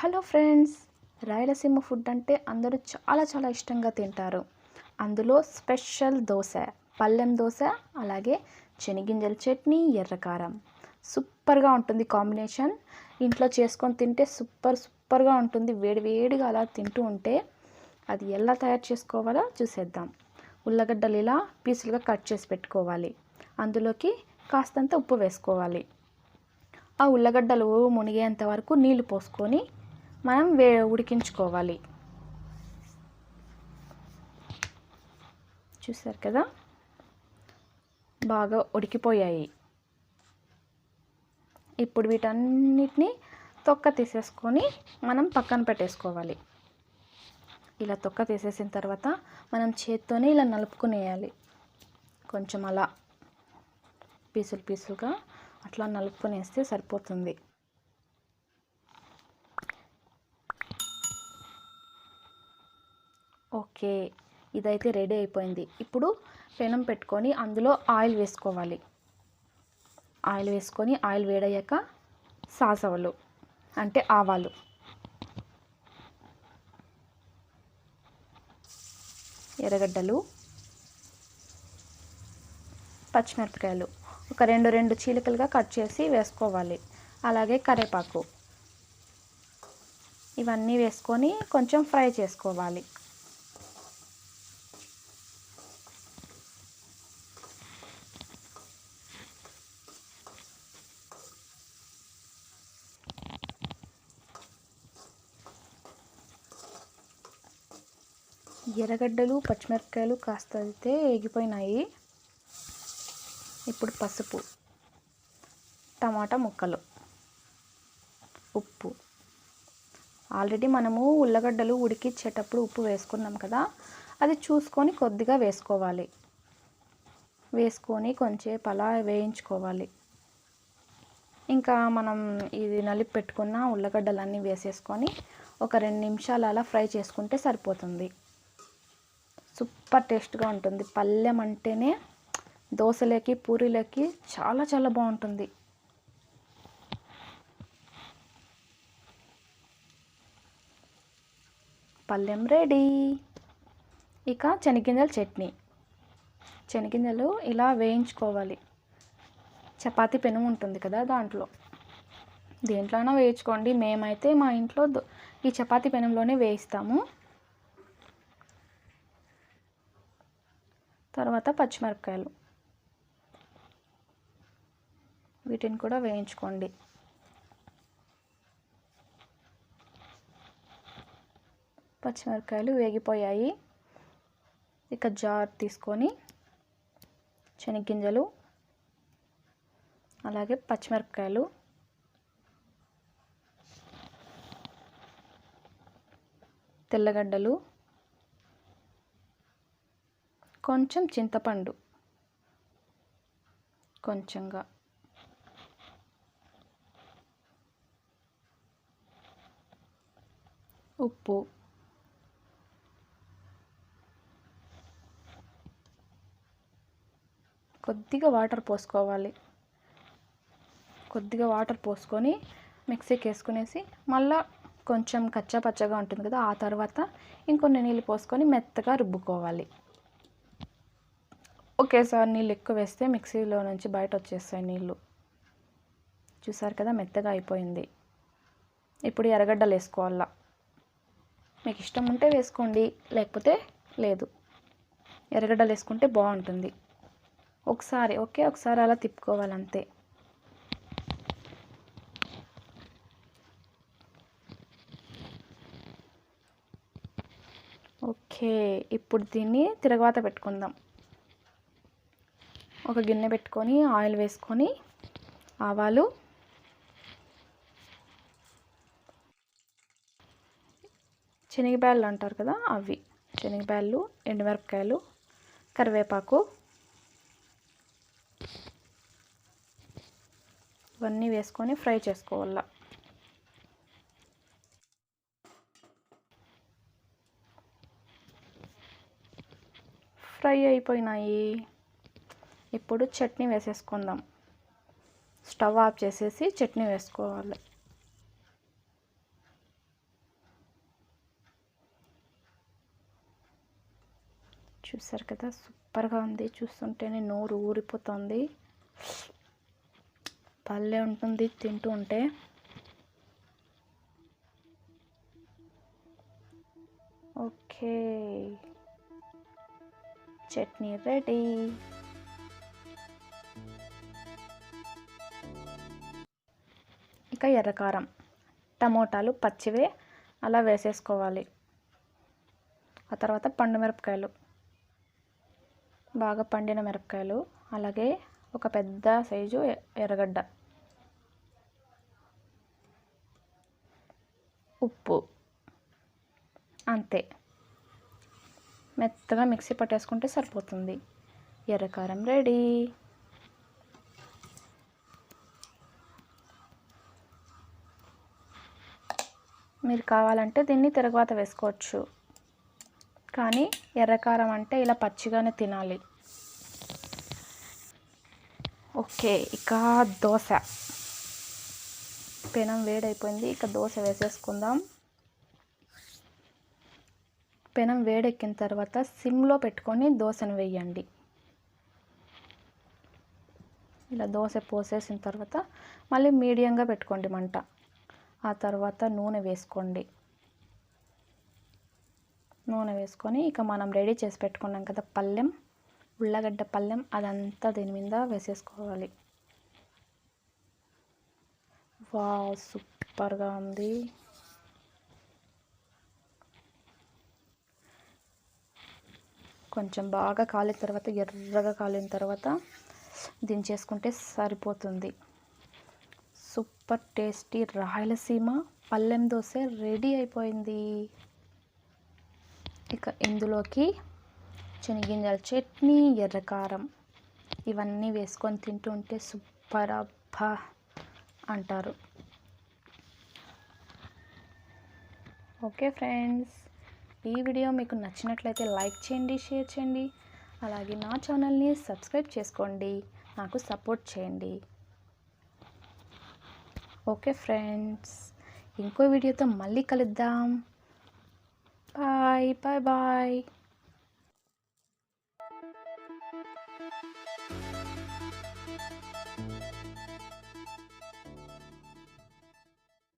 Hello friends, Rayalaseema food అంటే అందరూ చాలా చాలా ఇష్టంగా తింటారు. అందులో స్పెషల్ దోశ, పల్లెం దోశ, అలాగే శనగింజల చట్నీ, ఎర్ర కారం. సూపర్గా ఉంటుంది కాంబినేషన్. ఇంట్లో చేసుకొని తింటే సూపర్గా ఉంటుంది. వేడివేడిగా అలా తింటూ ఉంటే అది ఎలా తయారు చేసుకోవాలో చూసేద్దాం. ఉల్లగడ్డలు ఇలా పీసులుగా కట్ చేసి పెట్టుకోవాలి. అందులోకి కాస్తంత ఉప్పు వేసుకోవాలి. ఆ ఉల్లగడ్డలు మునిగేంత వరకు నీళ్లు పోసుకొని మనం ఉడికించుకోవాలి. చూసారు కదా, బాగా ఉడికిపోయాయి. ఇప్పుడు వీటన్నిటిని తొక్క తీసేసుకొని మనం పక్కన పెట్టేసుకోవాలి. ఇలా తొక్క తీసేసిన తర్వాత మనం చేత్తోనే ఇలా నలుపుకునేయాలి. కొంచెం అలా పీసులుగా అట్లా నలుపుకునేస్తే సరిపోతుంది. ఓకే, ఇదైతే రెడీ అయిపోయింది. ఇప్పుడు పెనం పెట్టుకొని అందులో ఆయిల్ వేసుకోవాలి. ఆయిల్ వేసుకొని ఆయిల్ వేడయ్యాక సాసవలు అంటే ఆవాలు, ఎర్రగడ్డలు, పచ్చిమిరపకాయలు ఒక రెండు చీలికలుగా కట్ చేసి వేసుకోవాలి. అలాగే కరివేపాకు, ఇవన్నీ వేసుకొని కొంచెం ఫ్రై చేసుకోవాలి. ఎర్రగడ్డలు, పచ్చిమిరపకాయలు కాస్త అయితే ఎగిపోయినాయి. ఇప్పుడు పసుపు, టమాటా ముక్కలు, ఉప్పు. ఆల్రెడీ మనము ఉల్లగడ్డలు ఉడికించేటప్పుడు ఉప్పు వేసుకున్నాం కదా, అది చూసుకొని కొద్దిగా వేసుకోవాలి. వేసుకొని కొంచెంసేపు అలా వేయించుకోవాలి. ఇంకా మనం ఇది నలిపి పెట్టుకున్న ఉల్లగడ్డలన్నీ వేసేసుకొని ఒక 2 నిమిషాలు అలా ఫ్రై చేసుకుంటే సరిపోతుంది. సూపర్ టేస్ట్గా ఉంటుంది. పల్లెం అంటేనే దోశలోకి, పూరీలోకి చాలా చాలా బాగుంటుంది. పల్లెం రెడీ. ఇక శనగింజల చట్నీ. శనగింజలు ఇలా వేయించుకోవాలి. చపాతీ పెనం ఉంటుంది కదా, దేంట్లోనైనా వేయించుకోండి. మేమైతే మా ఇంట్లో ఈ చపాతీ పెనంలోనే వేయిస్తాము. తర్వాత పచ్చిమిరపకాయలు, వీటిని కూడా వేయించుకోండి. పచ్చిమిరపకాయలు వేగిపోయాయి. ఇక జార్ తీసుకొని శనగింజలు, అలాగే పచ్చిమిరపకాయలు, తెల్లగడ్డలు, కొంచెం చింతపండు, కొంచెంగా ఉప్పు, కొద్దిగా వాటర్ పోసుకోవాలి. కొద్దిగా వాటర్ పోసుకొని మిక్సీకి వేసుకునేసి మళ్ళీ కొంచెం కచ్చా పచ్చగా ఉంటుంది కదా, ఆ తర్వాత ఇంకొన్ని నీళ్ళు పోసుకొని మెత్తగా రుబ్బుకోవాలి. ఒకేసారి నీళ్ళు ఎక్కువ వేస్తే మిక్సీలో నుంచి బయట వచ్చేస్తాయి నీళ్ళు. చూసారు కదా, మెత్తగా అయిపోయింది. ఇప్పుడు ఎర్రగడ్డలు వేసుకోవాలా. మీకు ఇష్టం ఉంటే వేసుకోండి, లేకపోతే లేదు. ఎర్రగడ్డలు వేసుకుంటే బాగుంటుంది. ఒకసారి అలా తిప్పుకోవాలంతే. ఓకే, ఇప్పుడు దీన్ని తిరగవాత పెట్టుకుందాం. ఒక గిన్నె పెట్టుకొని ఆయిల్ వేసుకొని ఆవాలు, శనగబ్యాళ్ళు అంటారు కదా, అవి శనగబ్యాళ్ళు, ఎండుమిరపకాయలు, కరివేపాకు, ఇవన్నీ వేసుకొని ఫ్రై చేసుకోవాలి. ఫ్రై అయిపోయినాయి. ఇప్పుడు చట్నీ వేసేసుకుందాం. స్టవ్ ఆఫ్ చేసేసి చట్నీ వేసుకోవాలి. చూసారు కదా, సూపర్గా ఉంది. చూస్తుంటేనే నోరు ఊరిపోతుంది. భలే ఉంటుంది తింటూ ఉంటే. Okay, chutney ready. ఇక ఎర్రకారం, టమోటాలు పచ్చివే అలా వేసేసుకోవాలి. ఆ తర్వాత పండు మిరపకాయలు, బాగా పండిన మిరపకాయలు, అలాగే ఒక పెద్ద సైజు ఎర్రగడ్డ, ఉప్పు, అంతే. మెత్తగా మిక్సీ పట్టేసుకుంటే సరిపోతుంది. ఎర్రకారం రెడీ. మీరు కావాలంటే దీన్ని తిరగవాత వేసుకోవచ్చు, కానీ ఎర్రకారం అంటే ఇలా పచ్చిగానే తినాలి. ఓకే, ఇక దోశ. పెనం వేడైపోయింది, ఇక దోశ వేసేసుకుందాం. పెనం వేడెక్కిన తర్వాత సిమ్లో పెట్టుకొని దోశను వేయండి. ఇలా దోశ పోసేసిన తర్వాత మళ్ళీ మీడియంగా పెట్టుకోండి మంట. ఆ తర్వాత నూనె వేసుకోండి. నూనె వేసుకొని ఇక మనం రెడీ చేసి పెట్టుకున్నాం కదా పళ్ళెం, ఉల్లగడ్డ పళ్ళెం, అదంతా దీని మీద వేసేసుకోవాలి. వావ్, సూపర్గా ఉంది. కొంచెం బాగా కాలిన తర్వాత, ఎర్రగా కాలిన తర్వాత దించేసుకుంటే సరిపోతుంది. సూపర్ టేస్టీ రాయలసీమ పళ్ళెం దోశ రెడీ అయిపోయింది. ఇక ఇందులోకి శనగింజల చట్నీ, ఎర్రకారం ఇవన్నీ వేసుకొని తింటుంటే సూపర్ అబ్బా అంటారు. ఓకే ఫ్రెండ్స్, ఈ వీడియో మీకు నచ్చినట్లయితే లైక్ చేయండి, షేర్ చేయండి, అలాగే నా ఛానల్ని సబ్స్క్రైబ్ చేసుకోండి, నాకు సపోర్ట్ చేయండి. ఓకే ఫ్రెండ్స్, ఇంకో వీడియోతో మళ్ళీ కలుద్దాం. Bye bye bye.